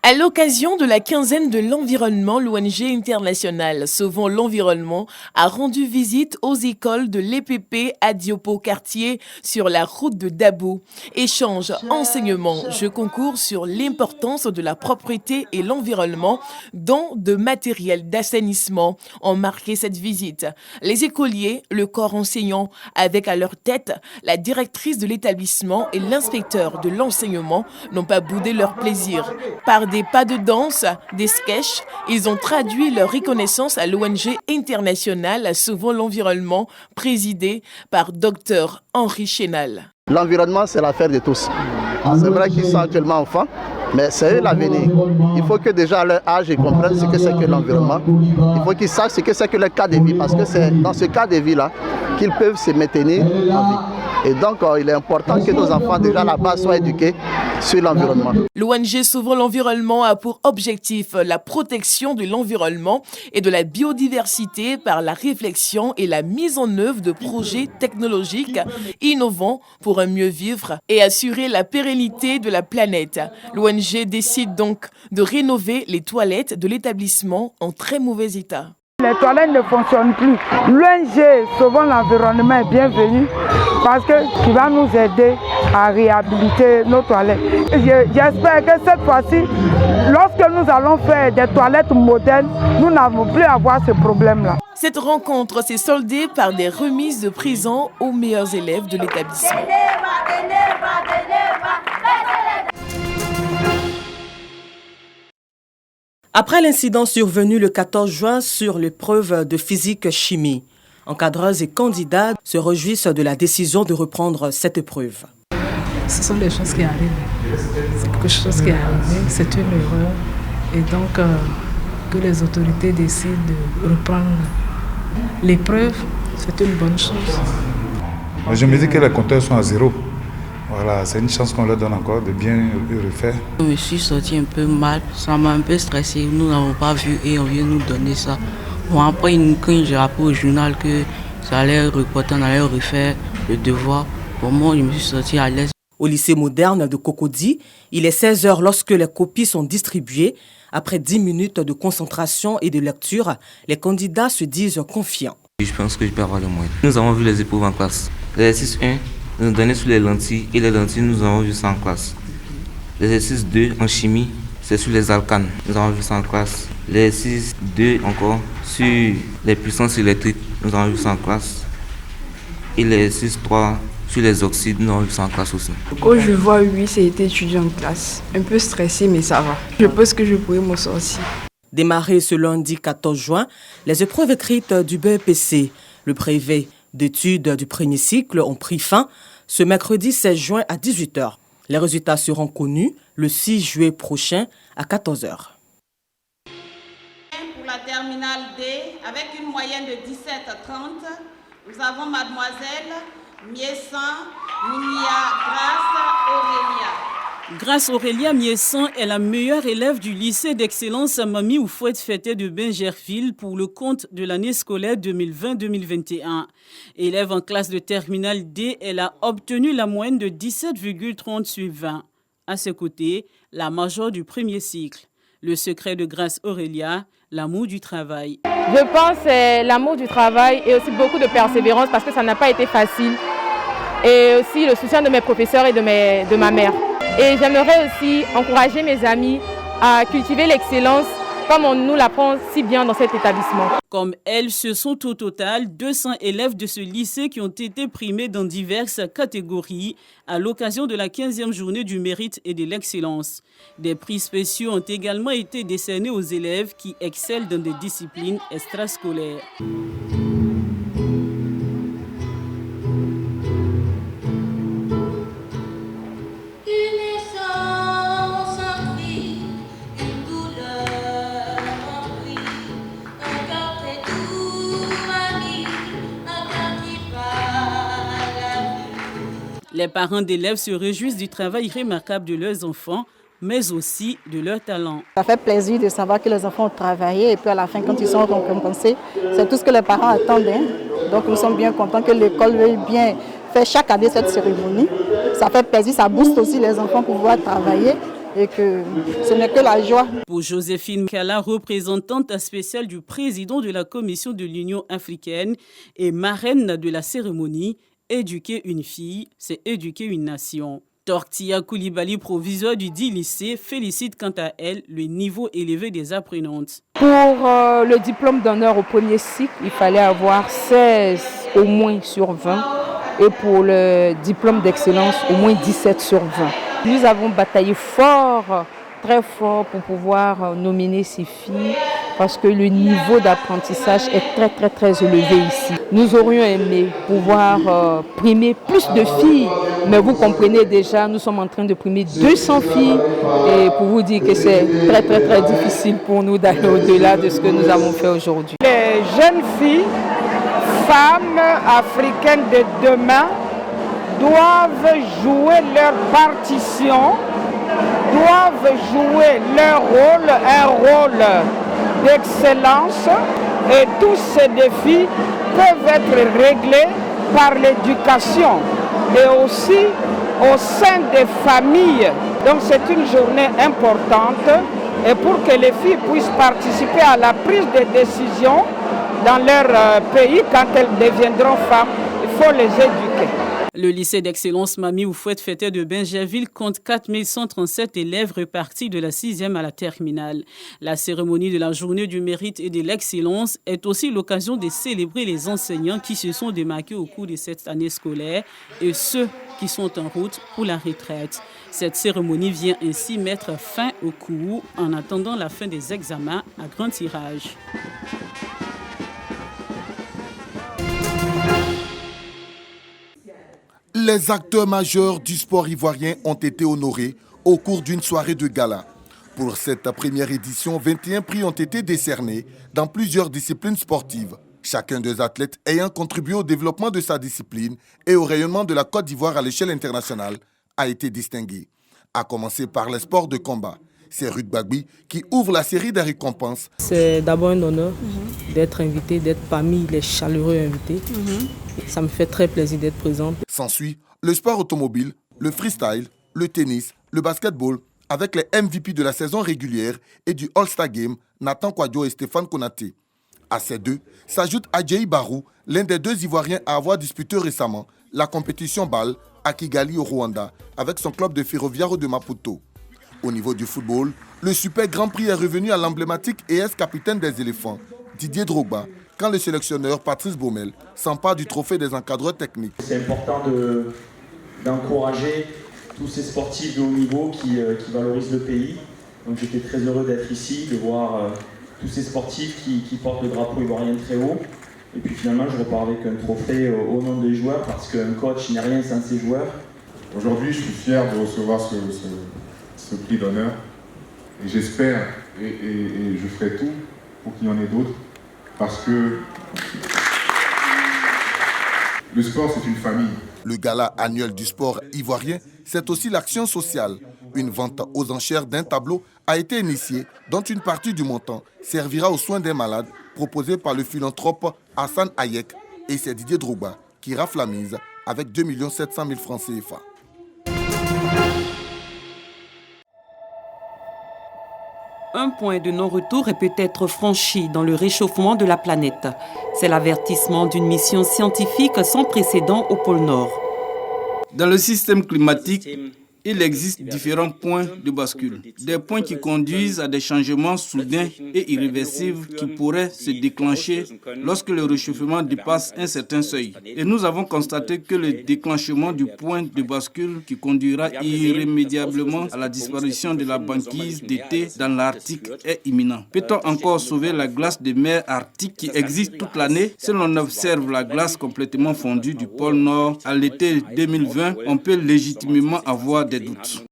À l'occasion de la quinzaine de l'environnement, l'ONG internationale Sauvons l'environnement a rendu visite aux écoles de l'EPP à Diopo-Quartier sur la route de Dabo. Échanges, enseignements, jeux concours sur l'importance de la propreté et l'environnement, dont de matériel d'assainissement ont marqué cette visite. Les écoliers, le corps enseignant, avec à leur tête la directrice de l'établissement et l'inspecteur de l'enseignement, n'ont pas boudé leur plaisir. Par des pas de danse, des sketchs, ils ont traduit leur reconnaissance à l'ONG internationale Sauvons l'environnement, présidée par Dr Henri Chénal. L'environnement, c'est l'affaire de tous. C'est vrai qu'ils sont actuellement enfants, mais c'est eux l'avenir. Il faut que déjà à leur âge, ils comprennent ce que c'est que l'environnement. Il faut qu'ils sachent ce que c'est que le cadre de vie, parce que c'est dans ce cadre de vie-là qu'ils peuvent se maintenir en vie. Et donc, il est important que nos enfants, déjà là-bas, soient éduqués sur l'environnement. L'ONG Sauvons l'environnement a pour objectif la protection de l'environnement et de la biodiversité par la réflexion et la mise en œuvre de projets technologiques innovants pour un mieux vivre et assurer la pérennité de la planète. L'ONG décide donc de rénover les toilettes de l'établissement en très mauvais état. Les toilettes ne fonctionnent plus. L'ONG Sauvons l'environnement est bienvenue parce qu'il va nous aider à réhabiliter nos toilettes. J'espère que cette fois-ci, lorsque nous allons faire des toilettes modernes, nous n'avons plus à avoir ce problème-là. Cette rencontre s'est soldée par des remises de présents aux meilleurs élèves de l'établissement. Après l'incident survenu le 14 juin sur l'épreuve de physique-chimie, encadreuses et candidats se réjouissent de la décision de reprendre cette épreuve. Ce sont des choses qui arrivent. C'est quelque chose qui est arrivé, c'est une erreur. Et donc, que les autorités décident de reprendre l'épreuve, c'est une bonne chose. Je me dis que les compteurs sont à zéro. Voilà, c'est une chance qu'on leur donne encore de bien refaire. Je me suis sorti un peu mal, ça m'a un peu stressé. Nous n'avons pas vu et on vient nous donner ça. Bon, après, quand j'ai appris au journal que ça allait reporter, on allait refaire le devoir, pour moi, je me suis sorti à l'aise. Au lycée moderne de Cocody, il est 16 h lorsque les copies sont distribuées. Après 10 minutes de concentration et de lecture, les candidats se disent confiants. Je pense que je peux avoir le moyen. Nous avons vu les épreuves en classe. L'exercice 1, nous donnait sur les lentilles et les lentilles, nous avons vu ça en classe. L'exercice 2 en chimie, c'est sur les alcanes, nous avons vu ça en classe. L'exercice 2 encore sur les puissances électriques, nous avons vu ça en classe. Et l'exercice 3 sur les oxydes, nous avons vu ça en classe aussi. Quand je vois 8, c'est été étudiant en classe. Un peu stressé, mais ça va. Je pense que je pourrais m'en sortir. Démarré ce lundi 14 juin, les épreuves écrites du BEPC, le brevet d'études du premier cycle ont pris fin ce mercredi 16 juin à 18 h. Les résultats seront connus le 6 juillet prochain à 14 h. Pour la terminale D, avec une moyenne de 17,30, nous avons mademoiselle Miessan Mounia Grace Aurélia. Grace Aurélia Miessan est la meilleure élève du lycée d'excellence Mami Oufouette Fété de Bingerville pour le compte de l'année scolaire 2020-2021. Élève en classe de terminale D, elle a obtenu la moyenne de 17,30 sur 20. À ses côtés, la majeure du premier cycle. Le secret de Grace Aurélia, l'amour du travail. Je pense que c'est l'amour du travail et aussi beaucoup de persévérance parce que ça n'a pas été facile. Et aussi le soutien de mes professeurs et de ma mère. Et j'aimerais aussi encourager mes amis à cultiver l'excellence comme on nous l'apprend si bien dans cet établissement. Comme elle, ce sont au total 200 élèves de ce lycée qui ont été primés dans diverses catégories à l'occasion de la 15e journée du mérite et de l'excellence. Des prix spéciaux ont également été décernés aux élèves qui excellent dans des disciplines extrascolaires. Les parents d'élèves se réjouissent du travail remarquable de leurs enfants, mais aussi de leur talent. Ça fait plaisir de savoir que les enfants ont travaillé et puis à la fin, quand ils sont récompensés, c'est tout ce que les parents attendent. Donc nous sommes bien contents que l'école veuille bien faire chaque année cette cérémonie. Ça fait plaisir, ça booste aussi les enfants pour pouvoir travailler et que ce n'est que la joie. Pour Joséphine Kala, représentante spéciale du président de la Commission de l'Union africaine et marraine de la cérémonie, éduquer une fille, c'est éduquer une nation. Tortilla Koulibaly, proviseur du dit lycée, félicite quant à elle le niveau élevé des apprenantes. Pour le diplôme d'honneur au premier cycle, il fallait avoir 16 au moins sur 20 et pour le diplôme d'excellence, au moins 17 sur 20. Nous avons bataillé fort, très fort pour pouvoir nominer ces filles parce que le niveau d'apprentissage est très élevé ici. Nous aurions aimé pouvoir primer plus de filles, mais vous comprenez déjà, nous sommes en train de primer 200 filles et pour vous dire que c'est très difficile pour nous d'aller au-delà de ce que nous avons fait aujourd'hui. Les jeunes filles, femmes africaines de demain doivent jouer leur partition, doivent jouer leur rôle, un rôle d'excellence et tous ces défis peuvent être réglés par l'éducation et aussi au sein des familles. Donc c'est une journée importante et pour que les filles puissent participer à la prise de décision dans leur pays quand elles deviendront femmes, il faut les éduquer. Le lycée d'excellence Mami Oufouette Fete de Bingerville compte 4137 élèves répartis de la 6e à la terminale. La cérémonie de la journée du mérite et de l'excellence est aussi l'occasion de célébrer les enseignants qui se sont démarqués au cours de cette année scolaire et ceux qui sont en route pour la retraite. Cette cérémonie vient ainsi mettre fin au cours en attendant la fin des examens à grand tirage. Les acteurs majeurs du sport ivoirien ont été honorés au cours d'une soirée de gala. Pour cette première édition, 21 prix ont été décernés dans plusieurs disciplines sportives. Chacun des athlètes ayant contribué au développement de sa discipline et au rayonnement de la Côte d'Ivoire à l'échelle internationale a été distingué. À commencer par les sports de combat. C'est Ruth Bagby qui ouvre la série des récompenses. C'est d'abord un honneur d'être invité, d'être parmi les chaleureux invités. Ça me fait très plaisir d'être présente. S'ensuit le sport automobile, le freestyle, le tennis, le basketball, avec les MVP de la saison régulière et du All-Star Game, Nathan Kwadjo et Stéphane Konaté. À ces deux s'ajoute Adjaï Barou, l'un des deux Ivoiriens à avoir disputé récemment la compétition balle à Kigali au Rwanda, avec son club de Ferroviario de Maputo. Au niveau du football, le Super Grand Prix est revenu à l'emblématique et ex-capitaine des éléphants, Didier Drogba, quand le sélectionneur Patrice Baumel s'empare du trophée des encadreurs techniques. C'est important d'encourager tous ces sportifs de haut niveau qui valorisent le pays. Donc j'étais très heureux d'être ici, de voir tous ces sportifs qui portent le drapeau ivoirien très haut. Et puis finalement, je repars avec un trophée au nom des joueurs parce qu'un coach n'est rien sans ses joueurs. Aujourd'hui, je suis fier de recevoir ce prix d'honneur. Et j'espère et je ferai tout pour qu'il y en ait d'autres. Parce que le sport, c'est une famille. Le gala annuel du sport ivoirien, c'est aussi l'action sociale. Une vente aux enchères d'un tableau a été initiée, dont une partie du montant servira aux soins des malades, proposé par le philanthrope Hassan Hayek. Et c'est Didier Drogba qui rafle la mise avec 2 700 000 francs CFA. Un point de non-retour est peut-être franchi dans le réchauffement de la planète. C'est l'avertissement d'une mission scientifique sans précédent au pôle Nord. Dans le système climatique, il existe différents points de bascule. Des points qui conduisent à des changements soudains et irréversibles qui pourraient se déclencher lorsque le réchauffement dépasse un certain seuil. Et nous avons constaté que le déclenchement du point de bascule qui conduira irrémédiablement à la disparition de la banquise d'été dans l'Arctique est imminent. Peut-on encore sauver la glace des mers arctiques qui existe toute l'année? Si l'on observe la glace complètement fondue du pôle Nord à l'été 2020, on peut légitimement avoir des doutes.